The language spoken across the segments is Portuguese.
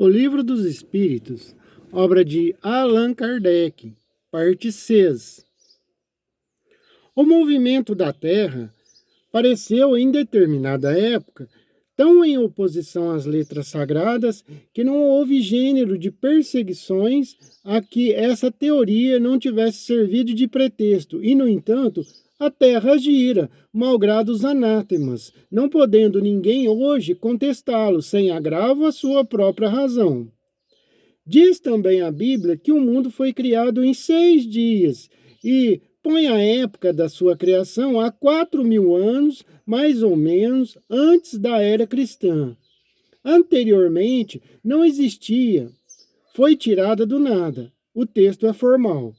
O Livro dos Espíritos, obra de Allan Kardec, parte 6. O movimento da Terra pareceu, em determinada época, tão em oposição às letras sagradas que não houve gênero de perseguições a que essa teoria não tivesse servido de pretexto, e, no entanto, a terra gira, malgrado os anátemas, não podendo ninguém hoje contestá-lo, sem agravo à sua própria razão. Diz também a Bíblia que o mundo foi criado em 6 dias e põe a época da sua criação a 4.000 anos, mais ou menos, antes da era cristã. Anteriormente, não existia, foi tirada do nada. O texto é formal.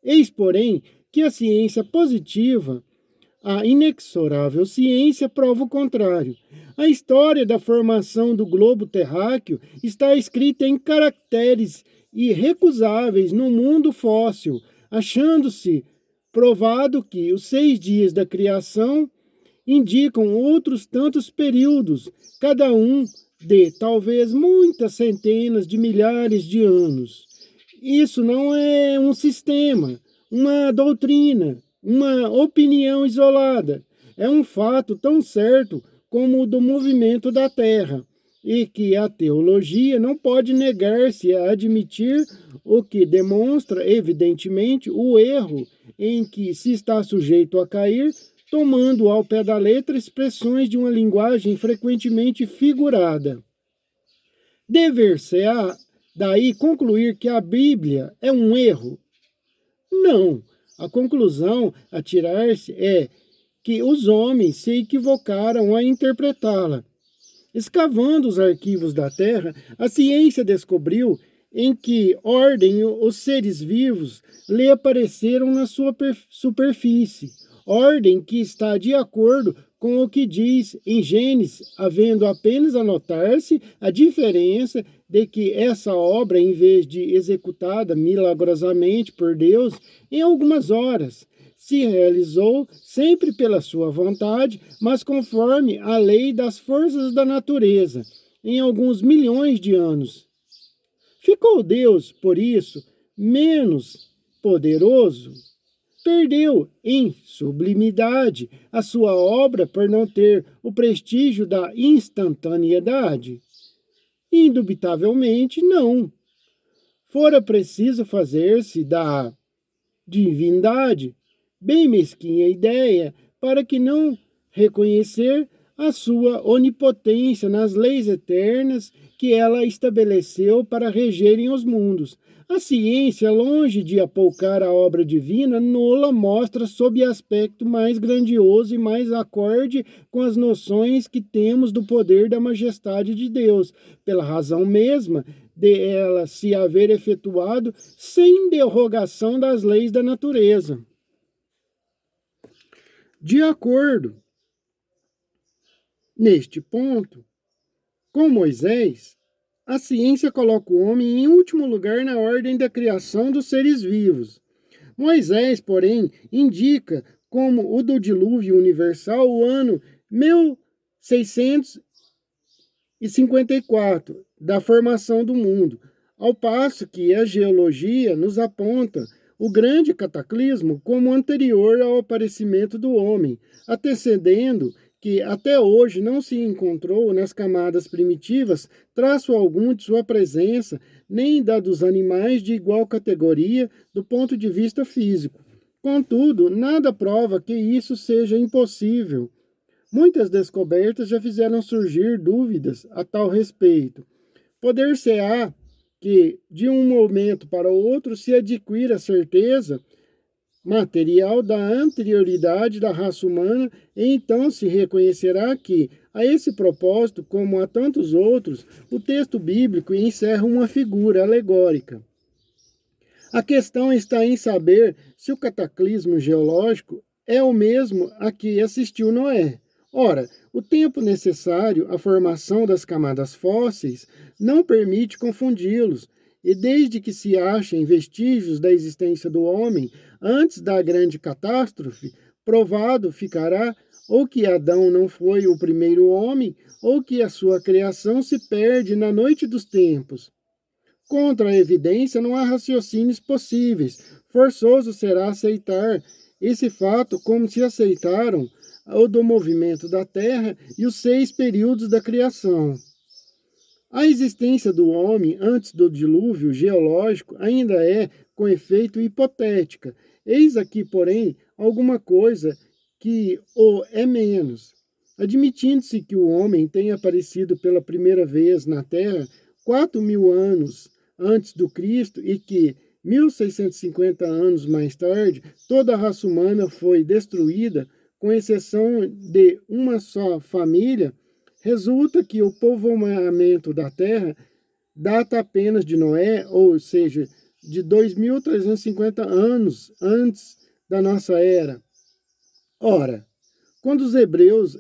Eis, porém, que a ciência positiva, a inexorável ciência, prova o contrário. A história da formação do globo terráqueo está escrita em caracteres irrecusáveis no mundo fóssil, achando-se provado que os 6 dias da criação indicam outros tantos períodos, cada um de talvez muitas centenas de milhares de anos. Isso não é um sistema, uma doutrina, uma opinião isolada. É um fato tão certo como o do movimento da Terra, e que a teologia não pode negar-se a admitir, o que demonstra, evidentemente, o erro em que se está sujeito a cair, tomando ao pé da letra expressões de uma linguagem frequentemente figurada. Dever-se-á daí concluir que a Bíblia é um erro? Não. A conclusão a tirar-se é que os homens se equivocaram a interpretá-la. Escavando os arquivos da Terra, a ciência descobriu em que ordem os seres vivos lhe apareceram na sua superfície, ordem que está de acordo com o que diz em Gênesis, havendo apenas a notar-se a diferença de que essa obra, em vez de executada milagrosamente por Deus em algumas horas, se realizou sempre pela sua vontade, mas conforme a lei das forças da natureza, em alguns milhões de anos. Ficou Deus, por isso, menos poderoso? Perdeu em sublimidade a sua obra por não ter o prestígio da instantaneidade? Indubitavelmente não. Fora preciso fazer-se da divindade bem mesquinha ideia para que não reconhecer a sua onipotência nas leis eternas que ela estabeleceu para regerem os mundos. A ciência, longe de apoucar a obra divina, nola mostra sob aspecto mais grandioso e mais acorde com as noções que temos do poder da majestade de Deus, pela razão mesma de ela se haver efetuado sem derrogação das leis da natureza. De acordo neste ponto, com Moisés, a ciência coloca o homem em último lugar na ordem da criação dos seres vivos. Moisés, porém, indica como o do dilúvio universal o ano 1654 da formação do mundo, ao passo que a geologia nos aponta o grande cataclismo como anterior ao aparecimento do homem, antecedendo que até hoje não se encontrou nas camadas primitivas traço algum de sua presença, nem da dos animais de igual categoria do ponto de vista físico. Contudo, nada prova que isso seja impossível. Muitas descobertas já fizeram surgir dúvidas a tal respeito. Poder-se-á que, de um momento para o outro, se adquira a certeza material da anterioridade da raça humana, e então se reconhecerá que, a esse propósito, como a tantos outros, o texto bíblico encerra uma figura alegórica. A questão está em saber se o cataclismo geológico é o mesmo a que assistiu Noé. Ora, o tempo necessário à formação das camadas fósseis não permite confundi-los, e desde que se achem vestígios da existência do homem antes da grande catástrofe, provado ficará ou que Adão não foi o primeiro homem, ou que a sua criação se perde na noite dos tempos. Contra a evidência não há raciocínios possíveis. Forçoso será aceitar esse fato como se aceitaram o do movimento da Terra e os 6 períodos da criação. A existência do homem antes do dilúvio geológico ainda é, com efeito, hipotética. Eis aqui, porém, alguma coisa que o é menos. Admitindo-se que o homem tenha aparecido pela primeira vez na Terra 4.000 anos antes do Cristo e que 1.650 anos mais tarde toda a raça humana foi destruída, com exceção de uma só família, resulta que o povoamento da Terra data apenas de Noé, ou seja, de 2.350 anos antes da nossa era. Ora, quando os hebreus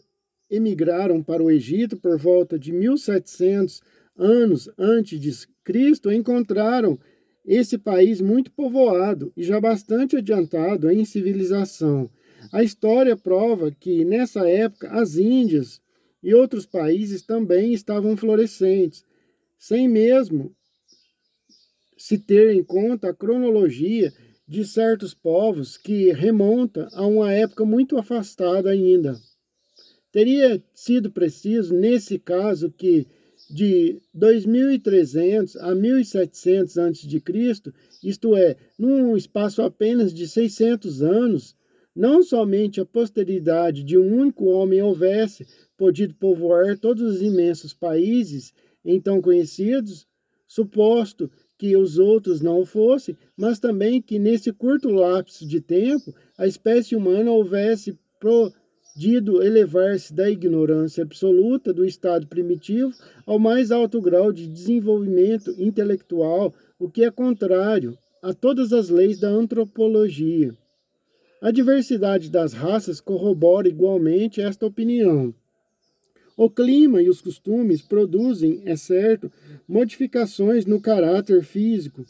emigraram para o Egito por volta de 1.700 anos antes de Cristo, encontraram esse país muito povoado e já bastante adiantado em civilização. A história prova que, nessa época, as Índias e outros países também estavam florescentes, sem mesmo se ter em conta a cronologia de certos povos que remonta a uma época muito afastada ainda. Teria sido preciso, nesse caso, que de 2.300 a 1.700 a.C., isto é, num espaço apenas de 600 anos, não somente a posteridade de um único homem houvesse podido povoar todos os imensos países então conhecidos, suposto que os outros não o fossem, mas também que nesse curto lapso de tempo a espécie humana houvesse podido elevar-se da ignorância absoluta do estado primitivo ao mais alto grau de desenvolvimento intelectual, o que é contrário a todas as leis da antropologia. A diversidade das raças corrobora igualmente esta opinião. O clima e os costumes produzem, é certo, modificações no caráter físico.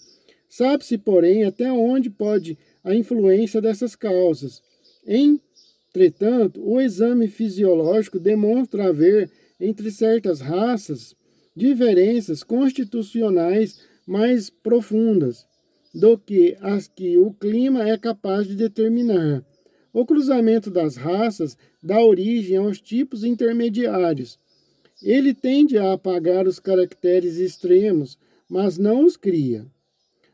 Sabe-se, porém, até onde pode a influência dessas causas. Entretanto, o exame fisiológico demonstra haver, entre certas raças, diferenças constitucionais mais profundas do que as que o clima é capaz de determinar. O cruzamento das raças dá origem aos tipos intermediários. Ele tende a apagar os caracteres extremos, mas não os cria.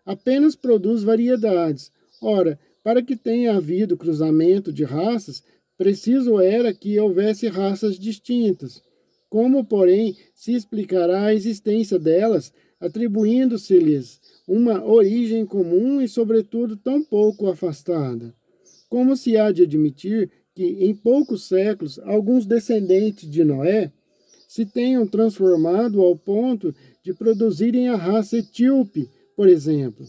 Apenas produz variedades. Ora, para que tenha havido cruzamento de raças, preciso era que houvesse raças distintas. Como, porém, se explicará a existência delas, atribuindo-se-lhes uma origem comum e, sobretudo, tão pouco afastada? Como se há de admitir que, em poucos séculos, alguns descendentes de Noé se tenham transformado ao ponto de produzirem a raça etíope, por exemplo?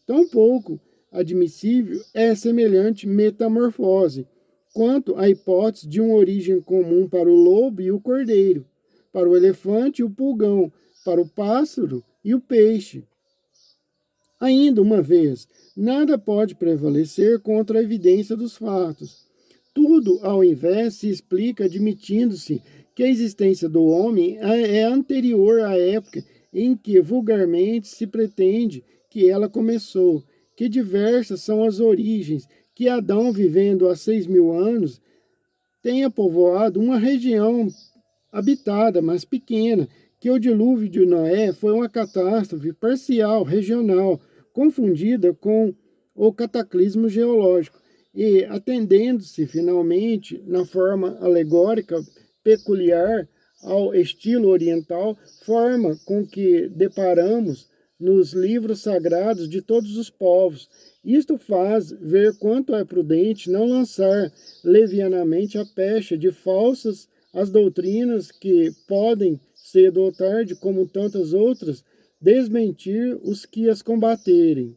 Tão pouco admissível é semelhante metamorfose, quanto a hipótese de uma origem comum para o lobo e o cordeiro, para o elefante e o pulgão, para o pássaro e o peixe. Ainda uma vez, nada pode prevalecer contra a evidência dos fatos. Tudo, ao invés, se explica admitindo-se que a existência do homem é anterior à época em que vulgarmente se pretende que ela começou, que diversas são as origens, que Adão, vivendo há 6.000 anos, tenha povoado uma região habitada, mas pequena, que o dilúvio de Noé foi uma catástrofe parcial, regional, confundida com o cataclismo geológico, e atendendo-se finalmente, na forma alegórica peculiar ao estilo oriental, forma com que deparamos nos livros sagrados de todos os povos. Isto faz ver quanto é prudente não lançar levianamente a pecha de falsas as doutrinas que podem, cedo ou tarde, como tantas outras, desmentir os que as combaterem.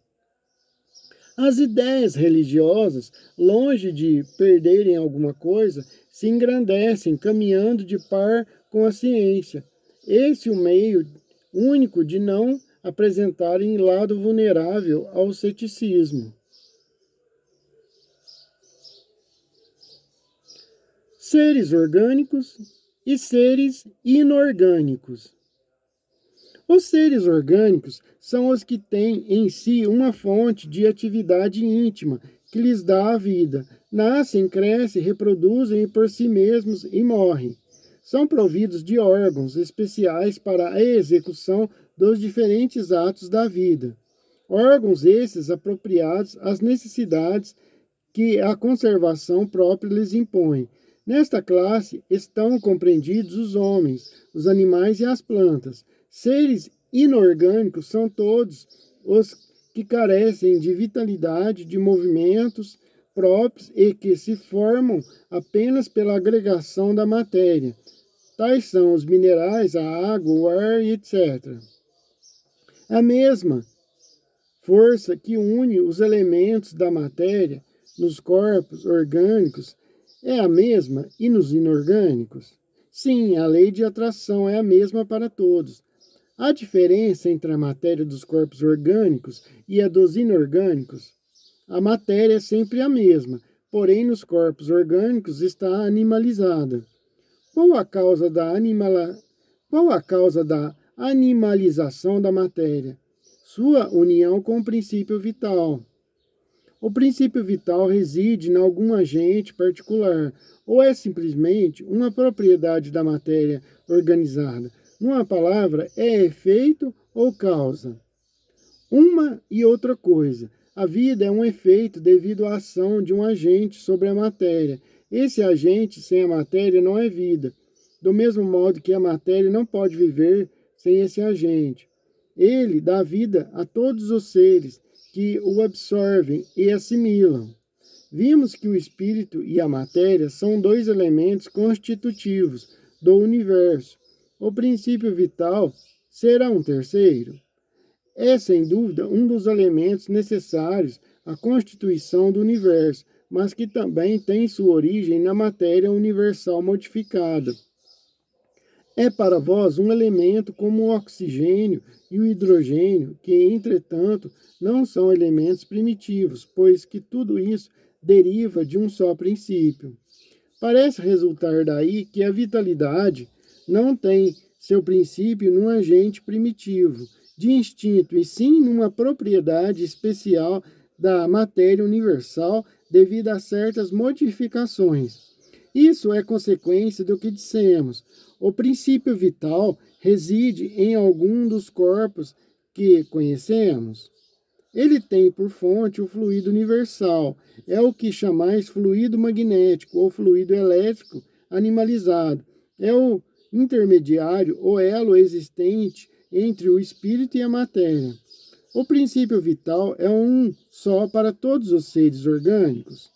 As ideias religiosas, longe de perderem alguma coisa, se engrandecem, caminhando de par com a ciência. Esse é o meio único de não apresentarem lado vulnerável ao ceticismo. seres orgânicos e seres inorgânicos. Os seres orgânicos são os que têm em si uma fonte de atividade íntima que lhes dá a vida. Nascem, crescem, reproduzem e por si mesmos e morrem. São providos de órgãos especiais para a execução dos diferentes atos da vida. Órgãos esses apropriados às necessidades que a conservação própria lhes impõe. Nesta classe estão compreendidos os homens, os animais e as plantas. Seres inorgânicos são todos os que carecem de vitalidade, de movimentos próprios e que se formam apenas pela agregação da matéria. Tais são os minerais, a água, o ar, etc. A mesma força que une os elementos da matéria nos corpos orgânicos é a mesma e nos inorgânicos? Sim, a lei de atração é a mesma para todos. A diferença entre a matéria dos corpos orgânicos e a dos inorgânicos? A matéria é sempre a mesma, porém nos corpos orgânicos está animalizada. Qual a causa da animalização da matéria? Sua união com o princípio vital. O princípio vital reside em algum agente particular, ou é simplesmente uma propriedade da matéria organizada. Numa palavra, é efeito ou causa? Uma e outra coisa. A vida é um efeito devido à ação de um agente sobre a matéria. Esse agente sem a matéria não é vida. Do mesmo modo que a matéria não pode viver sem esse agente. Ele dá vida a todos os seres que o absorvem e assimilam. Vimos que o espírito e a matéria são dois elementos constitutivos do universo. O princípio vital será um terceiro? É, sem dúvida, um dos elementos necessários à constituição do universo, mas que também tem sua origem na matéria universal modificada. É para vós um elemento como o oxigênio e o hidrogênio, que, entretanto, não são elementos primitivos, pois que tudo isso deriva de um só princípio. Parece resultar daí que a vitalidade não tem seu princípio num agente primitivo, de instinto, e sim numa propriedade especial da matéria universal devido a certas modificações. Isso é consequência do que dissemos. O princípio vital reside em algum dos corpos que conhecemos. Ele tem por fonte o fluido universal. É o que chamais fluido magnético ou fluido elétrico animalizado. É o intermediário ou elo existente entre o espírito e a matéria. O princípio vital é um só para todos os seres orgânicos?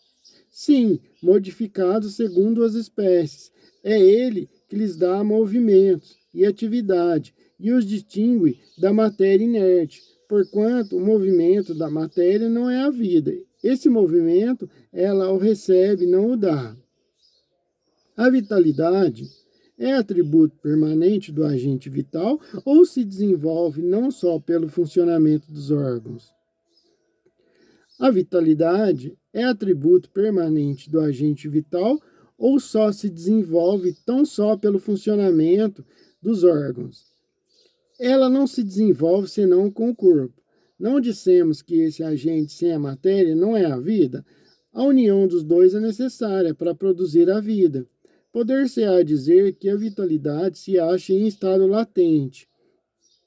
Sim, modificados segundo as espécies. É ele que lhes dá movimentos e atividade e os distingue da matéria inerte, porquanto o movimento da matéria não é a vida. Esse movimento ela o recebe, não o dá. A vitalidade é atributo permanente do agente vital ou se desenvolve não só pelo funcionamento dos órgãos? A vitalidade é atributo permanente do agente vital ou só se desenvolve tão só pelo funcionamento dos órgãos? Ela não se desenvolve senão com o corpo. Não dissemos que esse agente sem a matéria não é a vida? A união dos dois é necessária para produzir a vida. Poder-se-á dizer que a vitalidade se acha em estado latente,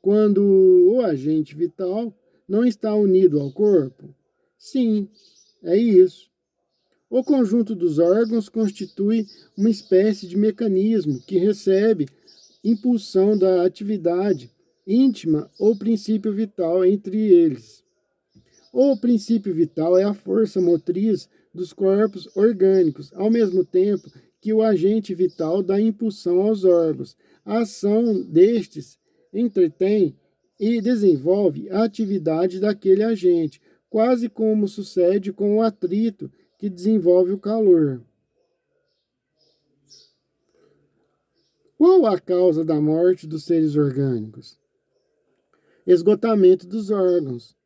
quando o agente vital não está unido ao corpo? Sim, é isso. O conjunto dos órgãos constitui uma espécie de mecanismo que recebe impulsão da atividade íntima ou princípio vital entre eles. O princípio vital é a força motriz dos corpos orgânicos, ao mesmo tempo que o agente vital dá impulsão aos órgãos. A ação destes entretém e desenvolve a atividade daquele agente, quase como sucede com o atrito que desenvolve o calor. Qual a causa da morte dos seres orgânicos? Esgotamento dos órgãos.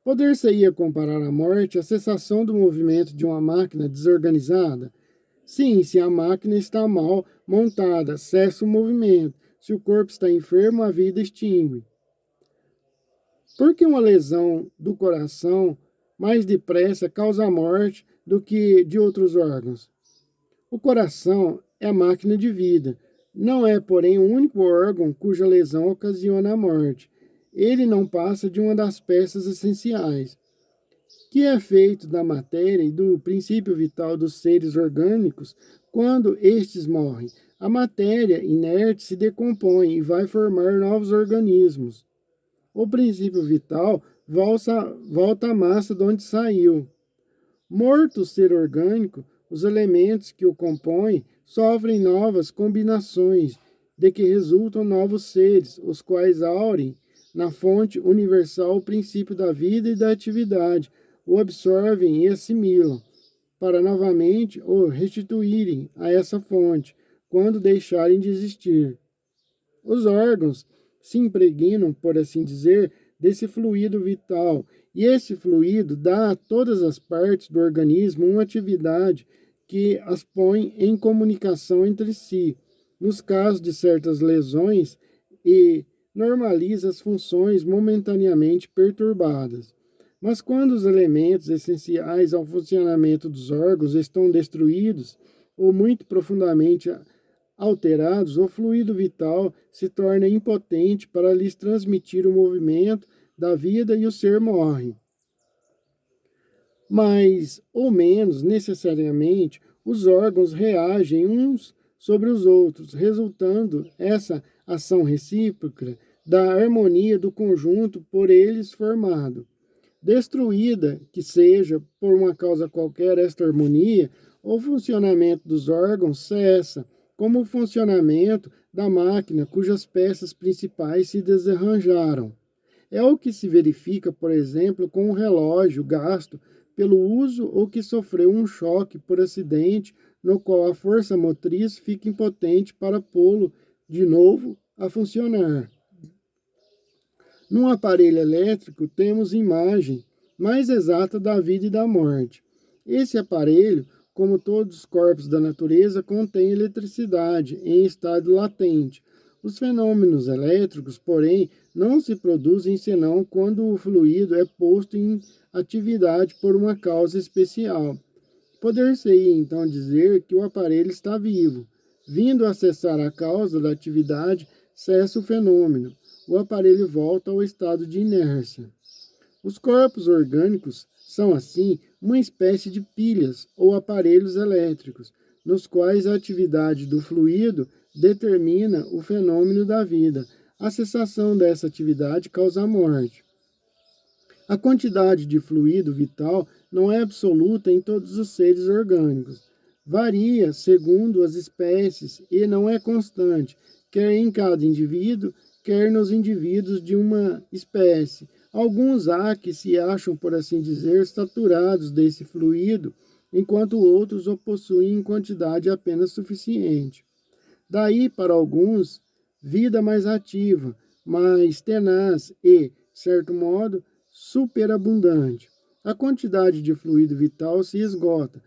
Poder-se-ia comparar a morte à cessação do movimento de uma máquina desorganizada? Sim, se a máquina está mal montada, cessa o movimento. Se o corpo está enfermo, a vida extingue. Por que uma lesão do coração mais depressa causa a morte do que de outros órgãos? O coração é a máquina de vida. Não é, porém, o único órgão cuja lesão ocasiona a morte. Ele não passa de uma das peças essenciais, que é feito da matéria e do princípio vital dos seres orgânicos. Quando estes morrem, a matéria inerte se decompõe e vai formar novos organismos. O princípio vital volta à massa de onde saiu. Morto o ser orgânico, os elementos que o compõem sofrem novas combinações, de que resultam novos seres, os quais aurem na fonte universal o princípio da vida e da atividade, o absorvem e assimilam, para novamente o restituírem a essa fonte, quando deixarem de existir. Os órgãos se impregnam, por assim dizer, desse fluido vital, e esse fluido dá a todas as partes do organismo uma atividade que as põe em comunicação entre si, nos casos de certas lesões, e normaliza as funções momentaneamente perturbadas. Mas quando os elementos essenciais ao funcionamento dos órgãos estão destruídos ou muito profundamente alterados, o fluido vital se torna impotente para lhes transmitir o movimento da vida e o ser morre. Mais ou menos necessariamente, os órgãos reagem uns sobre os outros, resultando essa ação recíproca da harmonia do conjunto por eles formado. Destruída que seja, por uma causa qualquer, esta harmonia, o funcionamento dos órgãos cessa, como o funcionamento da máquina cujas peças principais se desarranjaram. É o que se verifica, por exemplo, com um relógio gasto pelo uso ou que sofreu um choque por acidente, no qual a força motriz fica impotente para pô-lo de novo a funcionar. Num aparelho elétrico, temos imagem mais exata da vida e da morte. Esse aparelho, como todos os corpos da natureza, contém eletricidade em estado latente. Os fenômenos elétricos, porém, não se produzem senão quando o fluido é posto em atividade por uma causa especial. Poder-se-ia então dizer que o aparelho está vivo. Vindo a cessar a causa da atividade, cessa o fenômeno. O aparelho volta ao estado de inércia. Os corpos orgânicos são, assim, uma espécie de pilhas ou aparelhos elétricos, nos quais a atividade do fluido determina o fenômeno da vida. A cessação dessa atividade causa a morte. A quantidade de fluido vital não é absoluta em todos os seres orgânicos. Varia segundo as espécies e não é constante, quer em cada indivíduo, quer nos indivíduos de uma espécie. Alguns há que se acham, por assim dizer, saturados desse fluido, enquanto outros o possuem em quantidade apenas suficiente. Daí, para alguns, vida mais ativa, mais tenaz e, de certo modo, superabundante. A quantidade de fluido vital se esgota.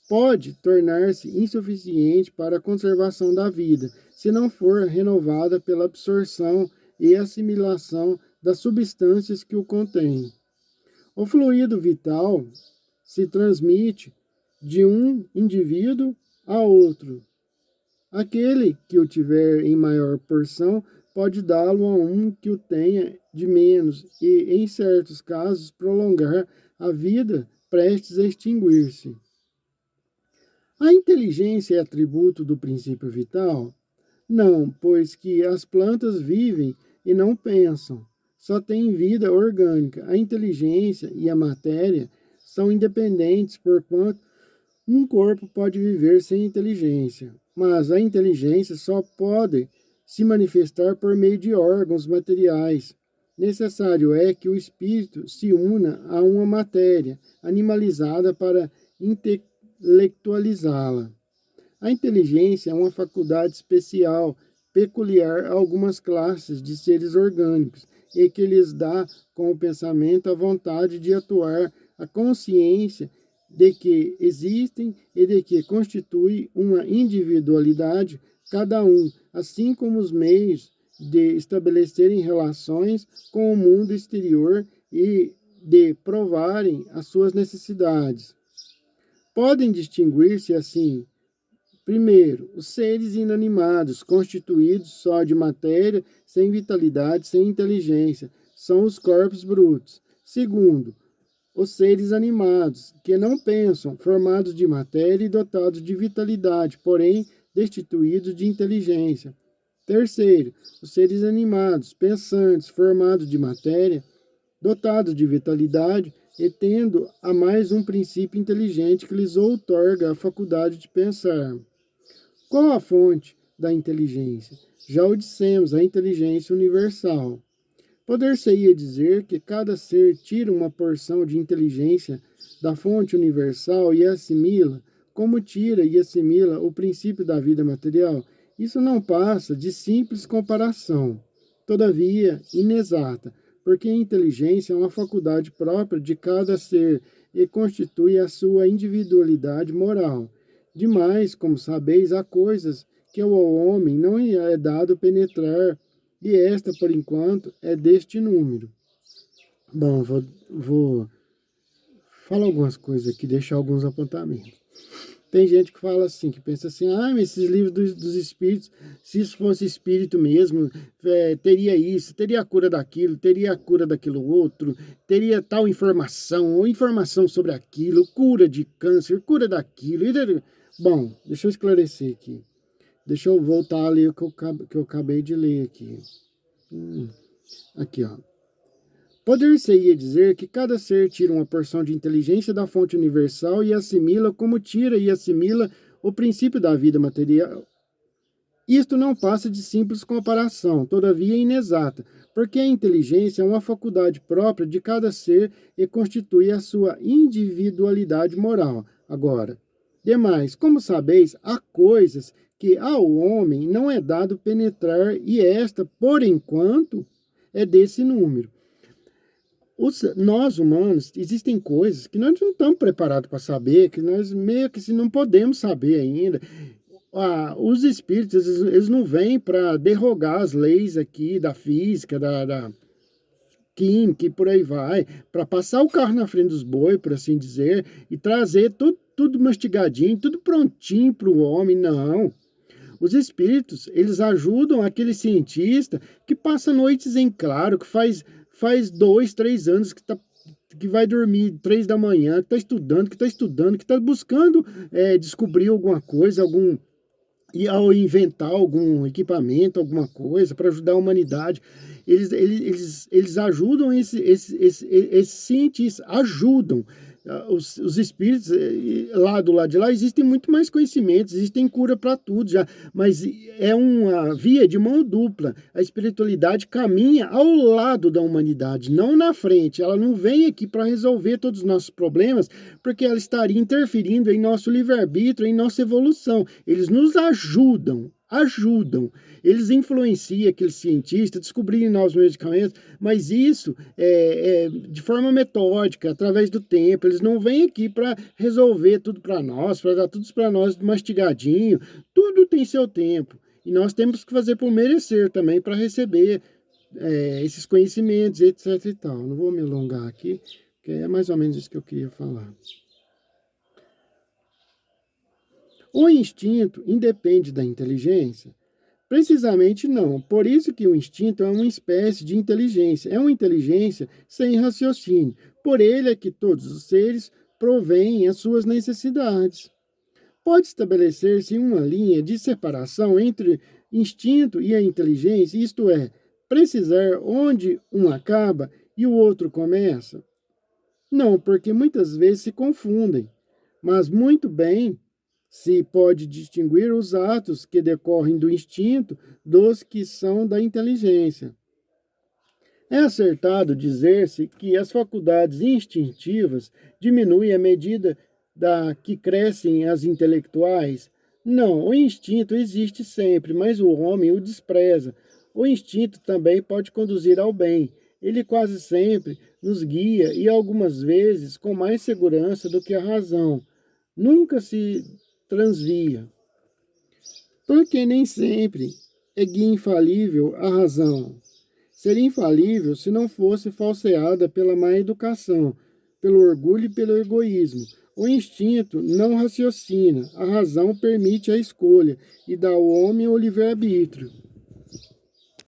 Pode tornar-se insuficiente para a conservação da vida, se não for renovada pela absorção e assimilação das substâncias que o contêm. O fluido vital se transmite de um indivíduo a outro. Aquele que o tiver em maior porção pode dá-lo a um que o tenha de menos e, em certos casos, prolongar a vida prestes a extinguir-se. A inteligência é atributo do princípio vital? Não, pois que as plantas vivem e não pensam, só têm vida orgânica. A inteligência e a matéria são independentes, porquanto um corpo pode viver sem inteligência, mas a inteligência só pode se manifestar por meio de órgãos materiais. Necessário é que o espírito se una a uma matéria animalizada para intelectualizá-la. A inteligência é uma faculdade especial, peculiar a algumas classes de seres orgânicos, e que lhes dá, com o pensamento, a vontade de atuar, a consciência de que existem e de que constitui uma individualidade cada um, assim como os meios de estabelecerem relações com o mundo exterior e de provarem as suas necessidades. Podem distinguir-se assim: primeiro, os seres inanimados, constituídos só de matéria, sem vitalidade, sem inteligência, são os corpos brutos. Segundo, os seres animados, que não pensam, formados de matéria e dotados de vitalidade, porém destituídos de inteligência. Terceiro, os seres animados, pensantes, formados de matéria, dotados de vitalidade e tendo a mais um princípio inteligente que lhes outorga a faculdade de pensar. Qual a fonte da inteligência? Já o dissemos, a inteligência universal. Poder-se-ia dizer que cada ser tira uma porção de inteligência da fonte universal e assimila, como tira e assimila o princípio da vida material? Isso não passa de simples comparação, todavia inexata, porque a inteligência é uma faculdade própria de cada ser e constitui a sua individualidade moral. Demais, como sabeis, há coisas que ao homem não é dado penetrar, e esta, por enquanto, é deste número. Bom, vou falar algumas coisas aqui, deixar alguns apontamentos. Tem gente que fala assim, que pensa assim, mas esses livros dos espíritos, se isso fosse espírito mesmo, teria isso, teria a cura daquilo, teria a cura daquilo outro, teria tal informação, ou informação sobre aquilo, cura de câncer, cura daquilo. Bom, deixa eu esclarecer aqui. Deixa eu voltar a ler o que eu acabei de ler aqui. Aqui, ó. Poder-se-ia dizer que cada ser tira uma porção de inteligência da fonte universal e assimila como tira e assimila o princípio da vida material. Isto não passa de simples comparação, todavia inexata, porque a inteligência é uma faculdade própria de cada ser e constitui a sua individualidade moral. Agora, demais, como sabeis, há coisas que ao homem não é dado penetrar, e esta, por enquanto, é desse número. Nós humanos, existem coisas que nós não estamos preparados para saber, que nós meio que não podemos saber ainda. Os espíritos, eles não vêm para derrogar as leis aqui da física, da química e por aí vai, para passar o carro na frente dos bois, por assim dizer, e trazer tudo mastigadinho, tudo prontinho para o homem. Não. Os espíritos, eles ajudam aquele cientista que passa noites em claro, que faz 2, 3 anos que vai dormir 3 da manhã, que está estudando, que está buscando descobrir alguma coisa, ao inventar algum equipamento, alguma coisa para ajudar a humanidade. Eles ajudam esses cientistas, ajudam. Os espíritos lá do lado de lá existem muito mais conhecimentos, existem cura para tudo já, mas é uma via de mão dupla. A espiritualidade caminha ao lado da humanidade, não na frente. Ela não vem aqui para resolver todos os nossos problemas, porque ela estaria interferindo em nosso livre-arbítrio, em nossa evolução. Eles nos ajudam. Eles influenciam aquele cientista a descobrirem novos medicamentos, mas isso é de forma metódica, através do tempo. Eles não vêm aqui para resolver tudo para nós, para dar tudo para nós mastigadinho. Tudo tem seu tempo. E nós temos que fazer por merecer também para receber esses conhecimentos, etc. e tal. Não vou me alongar aqui, que é mais ou menos isso que eu queria falar. O instinto independe da inteligência? Precisamente não. Por isso que o instinto é uma espécie de inteligência. É uma inteligência sem raciocínio. Por ele é que todos os seres provêm as suas necessidades. Pode estabelecer-se uma linha de separação entre instinto e a inteligência, isto é, precisar onde um acaba e o outro começa? Não, porque muitas vezes se confundem. Mas muito bem se pode distinguir os atos que decorrem do instinto dos que são da inteligência. É acertado dizer-se que as faculdades instintivas diminuem à medida que crescem as intelectuais? Não, o instinto existe sempre, mas o homem o despreza. O instinto também pode conduzir ao bem. ele quase sempre nos guia e algumas vezes com mais segurança do que a razão. Nunca se transvia, porque nem sempre é guia infalível a razão. Seria infalível se não fosse falseada pela má educação, pelo orgulho e pelo egoísmo. O instinto não raciocina, a razão permite a escolha e dá ao homem o livre-arbítrio.